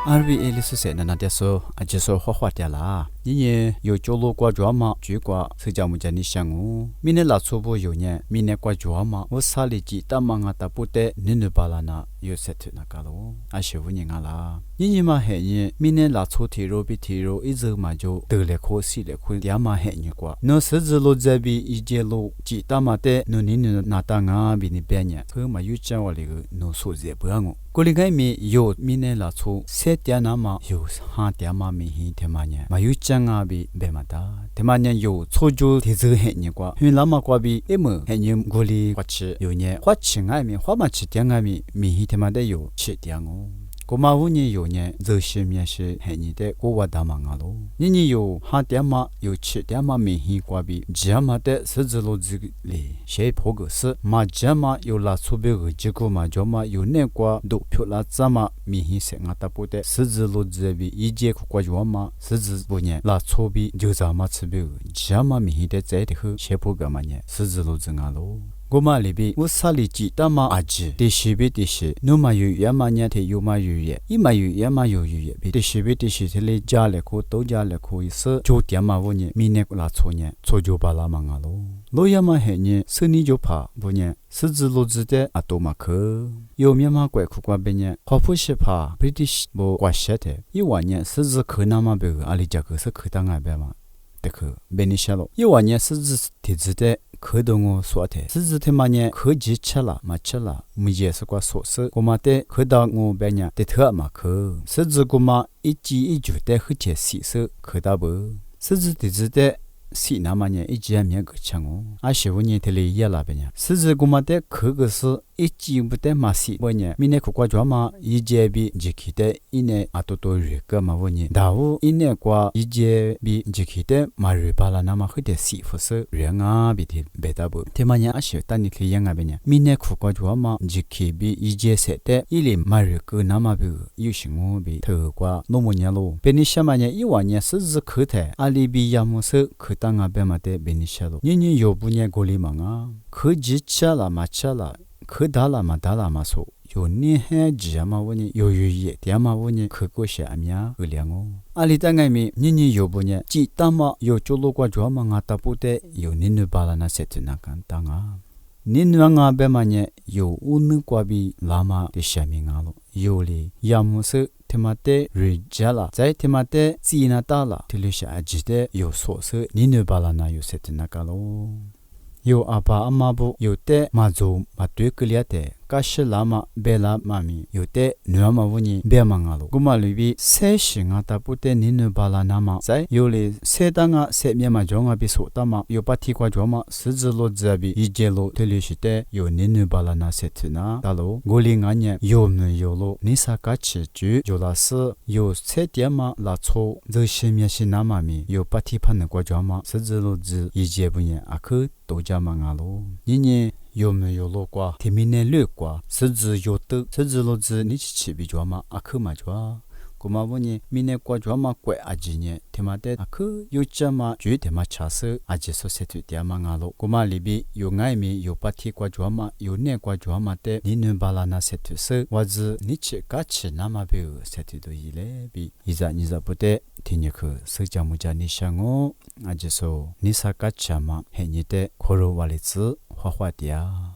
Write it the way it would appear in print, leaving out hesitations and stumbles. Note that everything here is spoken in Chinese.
RVA 里是谁呢？那点说啊，就说画画点啦。一年有角落挂抓嘛，主挂是叫么叫你想哦。明年拉出不有年，明年挂抓嘛，我啥里记大忙啊，大不得，你那巴拉那有些头那个咯，啊是不人啊啦。一年嘛黑年，明年拉出提肉比提肉，一直嘛就得了可惜了，可点嘛黑年挂。那十字路这边一节路记大嘛的，那你那当啊比你别年，可嘛有讲话那个那数字不让我。过里个面有明年拉出些点那嘛有哈点嘛明天天嘛呢，嘛有讲啊比别嘛哒，天嘛呢有错就提这黑年挂，因那么挂比一么黑年过里花吃有年花吃爱面花嘛吃点爱面，明天天嘛得有吃点哦。过嘛五年有年，这些面是黑年的过我大忙啊喽。年有哈点嘛有吃点嘛明天挂比，这样嘛的十字路子里谁破个事，嘛这嘛有拉出别个结果嘛就嘛有那挂都票拉怎嘛明天是俺大不得十字路子比一节可挂就嘛十字不年拉出比就怎么吃别个，这样嘛明天的在的后谁破个嘛呢十字路子啊喽。我嘛里边，我啥里记得嘛阿姐，第十边第十，侬嘛有也嘛年天有嘛有也，伊嘛有也嘛有也，比第十边第十天嘞家嘞可都家嘞可以是就点嘛我呢，明年拉错呢，错就把拉嘛啊咯，罗也嘛黑呢，生你就怕不呢，十字路子的阿多嘛可，有面嘛怪苦瓜边呢，花不是怕，British 不怪些的，一万年十字可那么别个阿里家个是可当爱边嘛，得可别你晓咯，一万年十字体子的。可动我说的，十字他妈呢，可几吃了，没吃了，没也是个说事，我嘛的可当我别人的特嘛可，十字我嘛一记一句的和解细手可大不，十字的字的。是那么呢，一直没个强哦，啊，是我呢，这里也那边呢，十字我嘛的可个是一直不得嘛是，我呢，明年可挂抓嘛，一节比就去的，一年啊多多日个嘛我呢，大户一年挂一节比就去的嘛日巴拉那么很的是不是人啊比的别大不，他嘛呢啊是但你可以样啊边呢，明年可挂抓嘛，就去比一节些的，一年嘛日个那么比有什么比头挂那么年咯，别你什么呢？一万年十字可台，阿里比亚木是可。当阿别嘛的别你晓咯，年有不年过里忙啊，可几吃了嘛吃了，可打了嘛打了嘛说，有年还几嘛我呢，有也点嘛我呢，可过下面个两哦。阿里当外面年有不年，几大嘛有做路过做嘛阿大不得，有年no巴拉那些子那干当啊。年阿别嘛呢，有乌能过比拉嘛的下面啊咯，有哩亚木是。他妈的瑞加啦，在他妈的吉那达啦，这里下记得有说是你那巴拉那有些的那个咯，有阿爸阿妈不有的马祖马对个了的，噶是拉嘛别拉妈咪有的女阿妈问你别忙啊咯，古马里边谁行啊？大不得你那巴拉那嘛，在有哩谁当啊谁面嘛装啊比说的嘛，有把提挂装嘛，十字路这边一节路这里是的有你那巴拉那些的那，大路我里俺呢有没有路？你啥个吃住？有拉是有车点嘛拉错，这些面是那嘛咪有把提盘的挂装嘛，十字路这一节不呢阿克都加嘛啊咯，你呢？有没有路过？天明年路过，十字有的，十字路子你去比较嘛？阿克嘛抓，古嘛问你，明年过抓嘛怪阿几年？天嘛的阿克有这嘛绝对嘛查实，阿几说些对点嘛阿咯，古嘛里边有爱面有把提过抓嘛，有年过抓嘛的，你能把拉那些对事，或者你去嘎去那么别个些对都伊嘞比，伊在你在不得，听你去社交木家你想哦，阿几说你啥嘎去嘛？嘿你的可罗瓦里子。花花的啊。